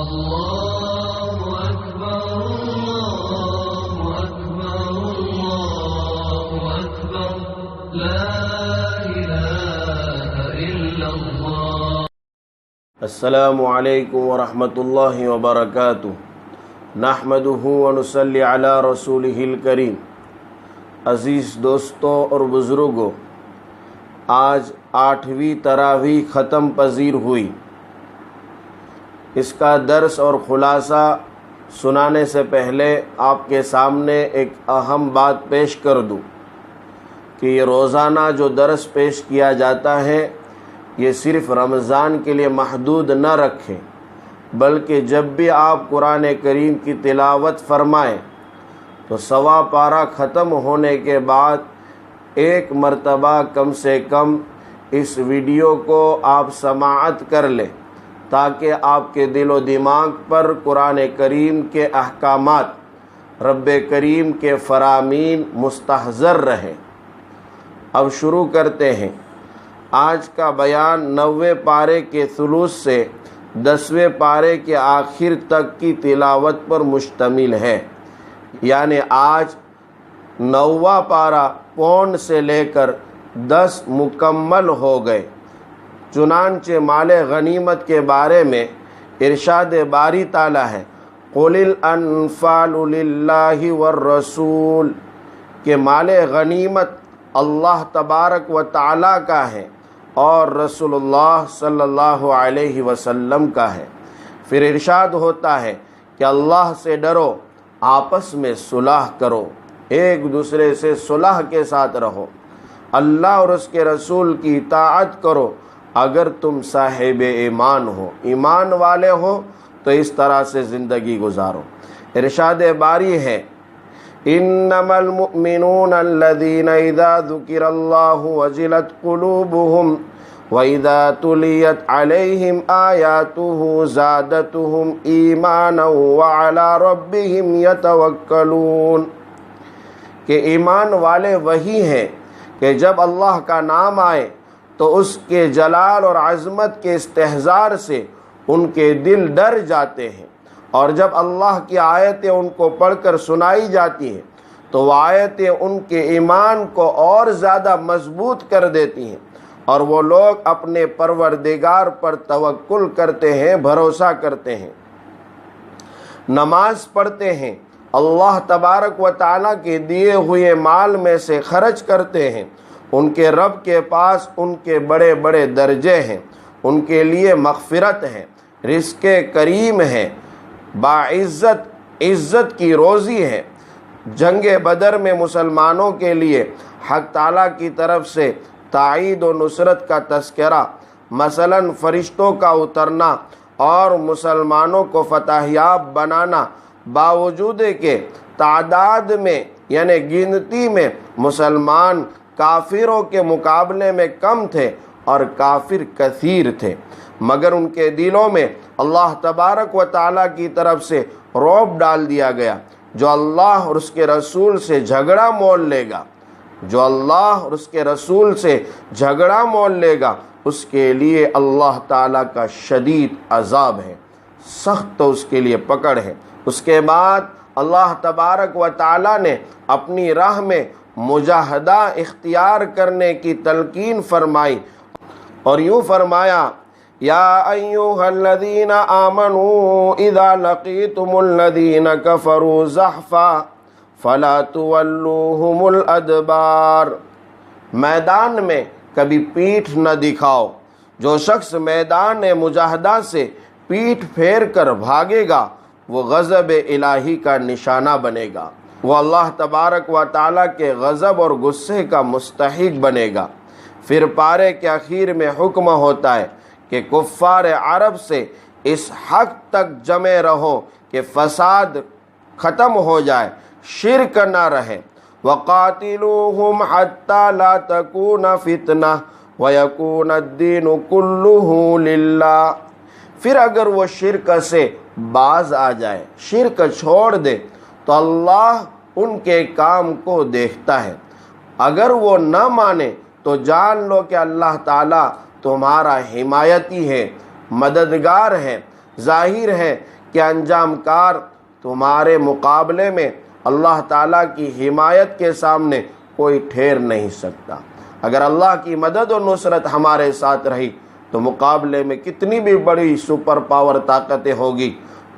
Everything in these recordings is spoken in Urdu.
اللہ اکبر اللہ اکبر اللہ اکبر لا الہ الا اللہ۔ السلام علیکم ورحمۃ اللہ وبرکاتہ۔ نحمدہ ونصلی علی رسولہ الکریم۔ عزیز دوستوں اور بزرگوں، آج 8ویں تراویح ختم پذیر ہوئی۔ اس کا درس اور خلاصہ سنانے سے پہلے آپ کے سامنے ایک اہم بات پیش کر دوں کہ یہ روزانہ جو درس پیش کیا جاتا ہے یہ صرف رمضان کے لیے محدود نہ رکھیں، بلکہ جب بھی آپ قرآن کریم کی تلاوت فرمائیں تو سوا پارہ ختم ہونے کے بعد ایک مرتبہ کم سے کم اس ویڈیو کو آپ سماعت کر لیں، تاکہ آپ کے دل و دماغ پر قرآن کریم کے احکامات، رب کریم کے فرامین مستحضر رہیں۔ اب شروع کرتے ہیں۔ آج کا بیان 9ویں پارے کے ثلث سے 10ویں پارے کے آخر تک کی تلاوت پر مشتمل ہے، یعنی آج 9واں پارہ پونڈ سے لے کر 10 مکمل ہو گئے۔ چنانچہ مال غنیمت کے بارے میں ارشاد باری تعالیٰ ہے، قُلِ الْأَنْفَالُ لِلَّهِ وَالرَّسُولِ، کہ مال غنیمت اللہ تبارک و تعالیٰ کا ہے اور رسول اللہ صلی اللہ علیہ وسلم کا ہے۔ پھر ارشاد ہوتا ہے کہ اللہ سے ڈرو، آپس میں صلح کرو، ایک دوسرے سے صلح کے ساتھ رہو، اللہ اور اس کے رسول کی اطاعت کرو اگر تم صاحب ایمان ہو، ایمان والے ہو تو اس طرح سے زندگی گزارو۔ ارشاد باری ہے، انما المؤمنون الذين اذا ذكر الله وجلت قلوبهم واذا تليت عليهم آياته زادتهم ایمانا وعلى ربهم يتوکلون، کہ ایمان والے وہی ہیں کہ جب اللہ کا نام آئے تو اس کے جلال اور عظمت کے استحضار سے ان کے دل ڈر جاتے ہیں، اور جب اللہ کی آیتیں ان کو پڑھ کر سنائی جاتی ہیں تو وہ آیتیں ان کے ایمان کو اور زیادہ مضبوط کر دیتی ہیں، اور وہ لوگ اپنے پروردگار پر توکل کرتے ہیں، بھروسہ کرتے ہیں، نماز پڑھتے ہیں، اللہ تبارک و تعالیٰ کے دیے ہوئے مال میں سے خرچ کرتے ہیں۔ ان کے رب کے پاس ان کے بڑے بڑے درجے ہیں، ان کے لیے مغفرت ہے، رزق کریم ہے، باعزت عزت کی روزی ہے۔ جنگ بدر میں مسلمانوں کے لیے حق تعالیٰ کی طرف سے تائید و نصرت کا تذکرہ، مثلا فرشتوں کا اترنا اور مسلمانوں کو فتح یاب بنانا، باوجود کہ تعداد میں یعنی گنتی میں مسلمان کافروں کے مقابلے میں کم تھے اور کافر کثیر تھے، مگر ان کے دلوں میں اللہ تبارک و تعالیٰ کی طرف سے رعب ڈال دیا گیا۔ جو اللہ اور اس کے رسول سے جھگڑا مول لے گا، جو اللہ اور اس کے رسول سے جھگڑا مول لے گا، اس کے لیے اللہ تعالیٰ کا شدید عذاب ہے، سخت تو اس کے لیے پکڑ ہے۔ اس کے بعد اللہ تبارک و تعالیٰ نے اپنی راہ میں مجاہدہ اختیار کرنے کی تلقین فرمائی اور یوں فرمایا، یا ایھا الذین آمنوا اذا لقیتم الذین کفروا زحفا فلا تولوہم الادبار، میدان میں کبھی پیٹھ نہ دکھاؤ۔ جو شخص میدان مجاہدہ سے پیٹھ پھیر کر بھاگے گا وہ غضب الہی کا نشانہ بنے گا، وہ اللہ تبارک و تعالیٰ کے غضب اور غصے کا مستحق بنے گا۔ پھر پارے کے اخیر میں حکم ہوتا ہے کہ کفار عرب سے اس حق تک جمع رہو کہ فساد ختم ہو جائے، شرک نہ رہے۔ وَقَاتِلُوهُمْ حَتَّى لَا تَكُونَ فِتْنَةٌ وَيَكُونَ الدِّينُ كُلُّهُ لِلَّهِ، پھر اگر وہ شرک سے باز آ جائے، شرک چھوڑ دے تو اللہ ان کے کام کو دیکھتا ہے، اگر وہ نہ مانے تو جان لو کہ اللہ تعالیٰ تمہارا حمایتی ہے، مددگار ہے۔ ظاہر ہے کہ انجام کار تمہارے مقابلے میں اللہ تعالیٰ کی حمایت کے سامنے کوئی ٹھہر نہیں سکتا۔ اگر اللہ کی مدد و نصرت ہمارے ساتھ رہی تو مقابلے میں کتنی بھی بڑی سپر پاور طاقتیں ہوگی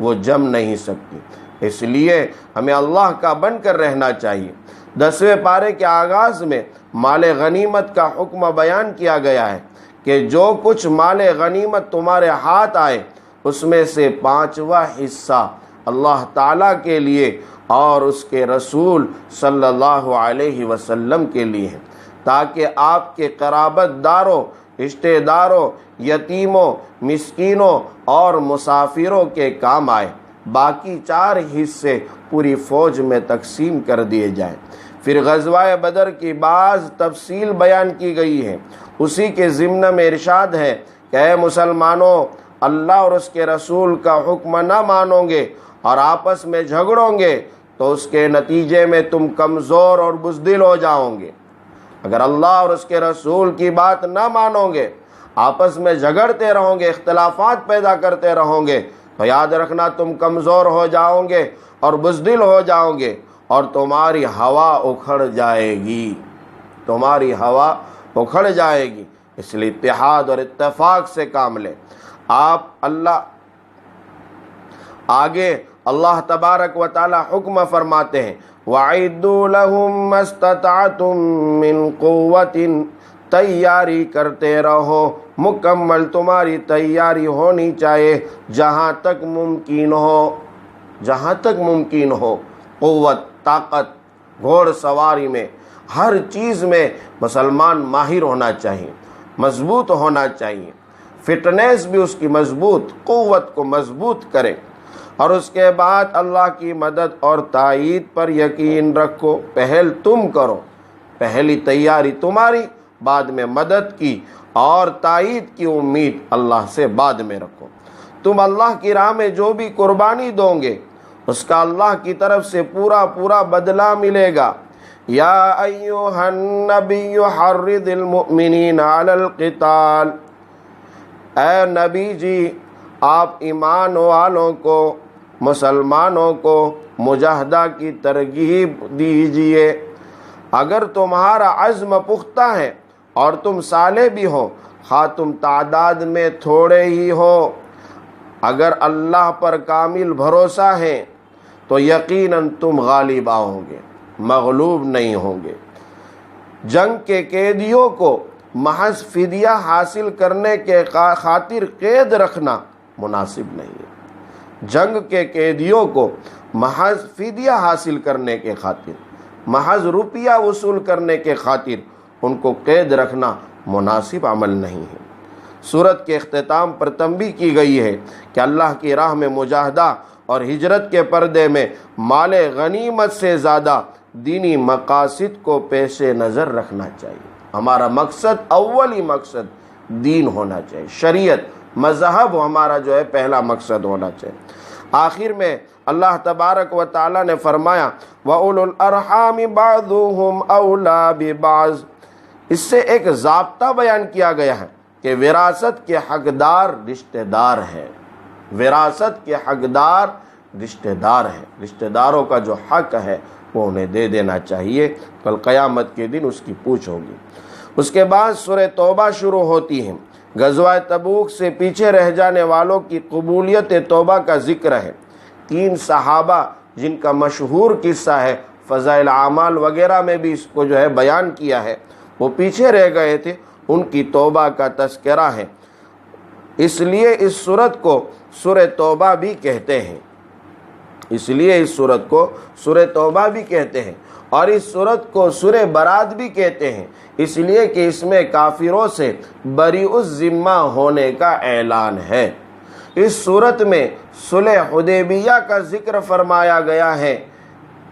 وہ جم نہیں سکتی۔ اس لیے ہمیں اللہ کا بن کر رہنا چاہیے۔ 10ویں پارے کے آغاز میں مال غنیمت کا حکم بیان کیا گیا ہے کہ جو کچھ مال غنیمت تمہارے ہاتھ آئے اس میں سے 5واں حصہ اللہ تعالیٰ کے لیے اور اس کے رسول صلی اللہ علیہ وسلم کے لیے ہے، تاکہ آپ کے قرابت داروں، رشتہ داروں، یتیموں، مسکینوں اور مسافروں کے کام آئے۔ باقی 4 حصے پوری فوج میں تقسیم کر دیے جائیں۔ پھر غزوہ بدر کی بعض تفصیل بیان کی گئی ہے۔ اسی کے ضمن میں ارشاد ہے کہ اے مسلمانوں، اللہ اور اس کے رسول کا حکم نہ مانو گے اور آپس میں جھگڑو گے تو اس کے نتیجے میں تم کمزور اور بزدل ہو جاؤ گے۔ اگر اللہ اور اس کے رسول کی بات نہ مانو گے، آپس میں جھگڑتے رہو گے، اختلافات پیدا کرتے رہو گے تو یاد رکھنا تم کمزور ہو جاؤ گے اور بزدل ہو جاؤ گے اور تمہاری ہوا اکھڑ جائے گی، تمہاری ہوا اکھڑ جائے گی۔ اس لیے اتحاد اور اتفاق سے کام لیں۔ آگے اللہ تبارک و تعالی حکم فرماتے ہیں وَعِدُّوا لَهُم مَّا اسْتَطَعْتُم مِّن قُوَّةٍ، تیاری کرتے رہو، مکمل تمہاری تیاری ہونی چاہیے جہاں تک ممکن ہو، جہاں تک ممکن ہو۔ قوت، طاقت، گھوڑ سواری میں، ہر چیز میں مسلمان ماہر ہونا چاہیے، مضبوط ہونا چاہیے، فٹنس بھی اس کی مضبوط، قوت کو مضبوط کرے۔ اور اس کے بعد اللہ کی مدد اور تائید پر یقین رکھو۔ پہل تم کرو، پہلی تیاری تمہاری، بعد میں مدد کی اور تائید کی امید اللہ سے بعد میں رکھو۔ تم اللہ کی راہ میں جو بھی قربانی دو گے اس کا اللہ کی طرف سے پورا بدلہ ملے گا۔ یا ایھا النبی حرض المؤمنین علی القتال، اے نبی جی آپ ایمان والوں کو، مسلمانوں کو مجاہدہ کی ترغیب دیجئے۔ اگر تمہارا عزم پختہ ہے اور تم صالح بھی ہو، خواہ تم تعداد میں تھوڑے ہی ہو، اگر اللہ پر کامل بھروسہ ہے تو یقیناً تم غالب آؤ گے، مغلوب نہیں ہوں گے۔ جنگ کے قیدیوں کو محض فدیہ حاصل کرنے کے خاطر قید رکھنا مناسب نہیں ہے۔ جنگ کے قیدیوں کو محض فدیہ حاصل کرنے کے خاطر، محض روپیہ وصول کرنے کے خاطر ان کو قید رکھنا مناسب عمل نہیں ہے۔ سورت کے اختتام پر تنبیہ کی گئی ہے کہ اللہ کی راہ میں مجاہدہ اور ہجرت کے پردے میں مال غنیمت سے زیادہ دینی مقاصد کو پیش نظر رکھنا چاہیے۔ ہمارا مقصد، اولی مقصد دین ہونا چاہیے، شریعت، مذہب ہمارا جو ہے پہلا مقصد ہونا چاہیے۔ آخر میں اللہ تبارک و تعالی نے فرمایا وَأُولُو الْأَرْحَامِ بَعْضُهُمْ أَوْلَىٰ بِبَعْضٍ، اس سے ایک ضابطہ بیان کیا گیا ہے کہ وراثت کے حقدار رشتہ دار ہیں، وراثت کے حقدار رشتہ دار ہیں، رشتہ داروں کا جو حق ہے وہ انہیں دے دینا چاہیے، کل قیامت کے دن اس کی پوچھ ہوگی۔ اس کے بعد سورہ توبہ شروع ہوتی ہے۔ غزوہ تبوک سے پیچھے رہ جانے والوں کی قبولیت توبہ کا ذکر ہے۔ 3 صحابہ جن کا مشہور قصہ ہے، فضائل اعمال وغیرہ میں بھی اس کو جو ہے بیان کیا ہے، وہ پیچھے رہ گئے تھے، ان کی توبہ کا تذکرہ ہے۔ اس لیے اس سورت کو سورہ توبہ بھی کہتے ہیں، اس لیے اس سورت کو سورہ توبہ بھی کہتے ہیں، اور اس سورت کو سورہ برات بھی کہتے ہیں، اس لیے کہ اس میں کافروں سے بریء الذمہ ہونے کا اعلان ہے۔ اس سورت میں صلح حدیبیہ کا ذکر فرمایا گیا ہے۔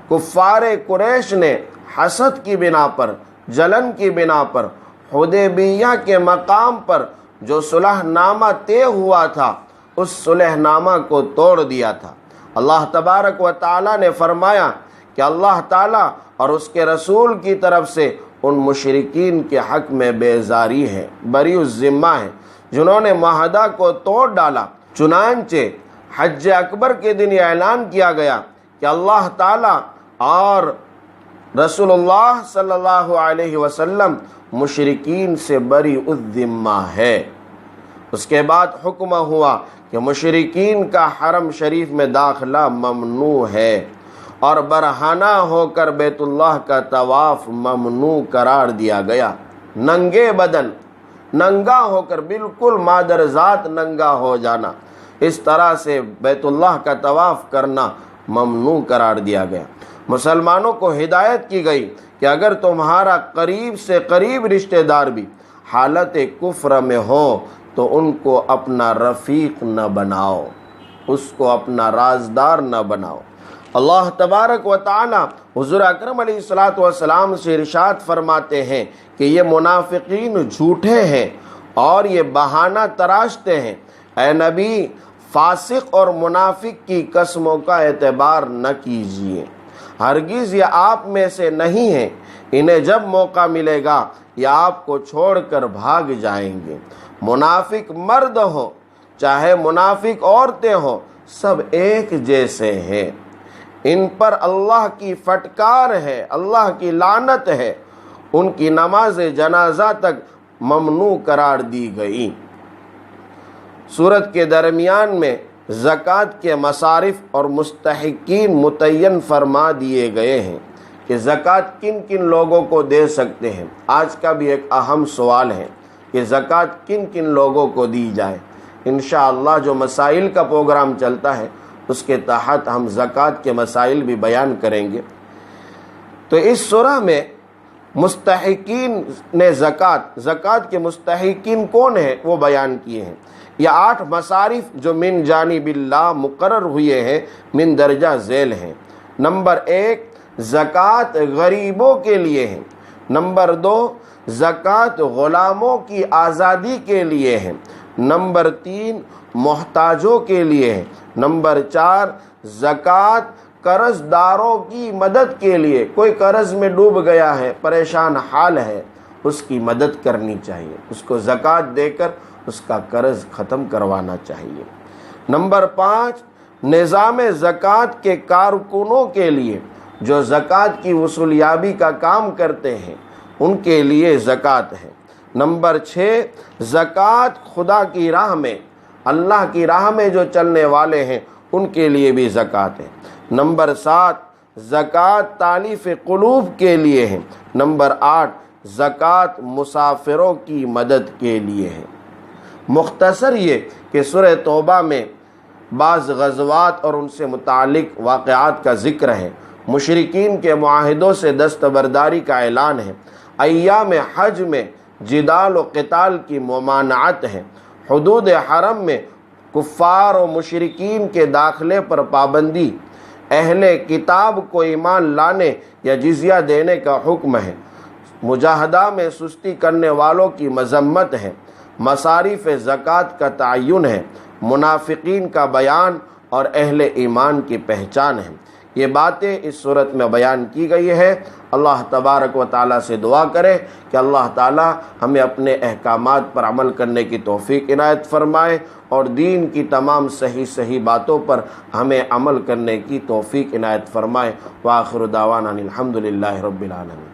کفار قریش نے حسد کی بنا پر، جلن کی بنا پر حدیبیہ کے مقام پر جو صلح نامہ طے ہوا تھا اس صلح نامہ کو توڑ دیا تھا۔ اللہ تبارک و تعالی نے فرمایا کہ اللہ تعالیٰ اور اس کے رسول کی طرف سے ان مشرکین کے حق میں بیزاری ہے، بری الذمہ ہے، جنہوں نے معاہدہ کو توڑ ڈالا۔ چنانچہ حج اکبر کے دن یہ اعلان کیا گیا کہ اللہ تعالیٰ اور رسول اللہ صلی اللہ علیہ وسلم مشرکین سے بری الذمہ ہے۔ اس کے بعد حکم ہوا کہ مشرکین کا حرم شریف میں داخلہ ممنوع ہے اور برہنہ ہو کر بیت اللہ کا طواف ممنوع قرار دیا گیا۔ ننگے بدن، ننگا ہو کر، بالکل مادر ذات ننگا ہو جانا، اس طرح سے بیت اللہ کا طواف کرنا ممنوع قرار دیا گیا۔ مسلمانوں کو ہدایت کی گئی کہ اگر تمہارا قریب سے قریب رشتہ دار بھی حالت کفر میں ہو تو ان کو اپنا رفیق نہ بناؤ، اس کو اپنا رازدار نہ بناؤ۔ اللہ تبارک و تعالی حضور اکرم علیہ الصلوۃ والسلام سے ارشاد فرماتے ہیں کہ یہ منافقین جھوٹے ہیں اور یہ بہانہ تراشتے ہیں۔ اے نبی، فاسق اور منافق کی قسموں کا اعتبار نہ کیجیے، ہرگز یہ آپ میں سے نہیں ہیں، انہیں جب موقع ملے گا یہ آپ کو چھوڑ کر بھاگ جائیں گے۔ منافق مرد ہو چاہے منافق عورتیں ہوں، سب ایک جیسے ہیں، ان پر اللہ کی فٹکار ہے، اللہ کی لعنت ہے، ان کی نماز جنازہ تک ممنوع قرار دی گئی۔ سورت کے درمیان میں زکوٰۃ کے مصارف اور مستحقین متعین فرما دیے گئے ہیں کہ زکوٰۃ کن کن لوگوں کو دے سکتے ہیں۔ آج کا بھی ایک اہم سوال ہے کہ زکوٰۃ کن کن لوگوں کو دی جائے۔ انشاءاللہ جو مسائل کا پروگرام چلتا ہے اس کے تحت ہم زکوٰۃ کے مسائل بھی بیان کریں گے۔ تو اس سورہ میں مستحقین نے زکوٰۃ کے مستحقین کون ہیں وہ بیان کیے ہیں۔ یہ 8 مصارف جو من جانب اللہ مقرر ہوئے ہیں من درجہ ذیل ہیں۔ نمبر 1 زکوٰۃ غریبوں کے لیے ہے۔ نمبر 2 زکوٰۃ غلاموں کی آزادی کے لیے ہے۔ نمبر 3 محتاجوں کے لیے ہے۔ نمبر 4 زکوٰۃ قرض داروں کی مدد کے لیے، کوئی قرض میں ڈوب گیا ہے، پریشان حال ہے، اس کی مدد کرنی چاہیے، اس کو زکوٰۃ دے کر اس کا قرض ختم کروانا چاہیے۔ نمبر 5 نظام زکوٰۃ کے کارکنوں کے لیے، جو زکوٰۃ کی وصولیابی کا کام کرتے ہیں ان کے لیے زکوٰۃ ہے۔ نمبر 6 زکوٰۃ خدا کی راہ میں، اللہ کی راہ میں جو چلنے والے ہیں ان کے لیے بھی زکوٰۃ ہے۔ نمبر 7 زکوٰۃ تالیف قلوب کے لیے ہے۔ نمبر 8 زکوٰۃ مسافروں کی مدد کے لیے ہے۔ مختصر یہ کہ سورہ توبہ میں بعض غزوات اور ان سے متعلق واقعات کا ذکر ہے، مشرکین کے معاہدوں سے دستبرداری کا اعلان ہے، ایام حج میں جدال و قتال کی ممانعت ہے، حدود حرم میں کفار و مشرکین کے داخلے پر پابندی، اہل کتاب کو ایمان لانے یا جزیہ دینے کا حکم ہے، مجاہدہ میں سستی کرنے والوں کی مذمت ہے، مصارف زکوٰۃ کا تعین ہے، منافقین کا بیان اور اہل ایمان کی پہچان ہے۔ یہ باتیں اس صورت میں بیان کی گئی ہے۔ اللہ تبارک و تعالیٰ سے دعا کرے کہ اللہ تعالیٰ ہمیں اپنے احکامات پر عمل کرنے کی توفیق عنایت فرمائے اور دین کی تمام صحیح باتوں پر ہمیں عمل کرنے کی توفیق عنایت فرمائے۔ وآخر دعوانا الحمد للہ رب العالمین۔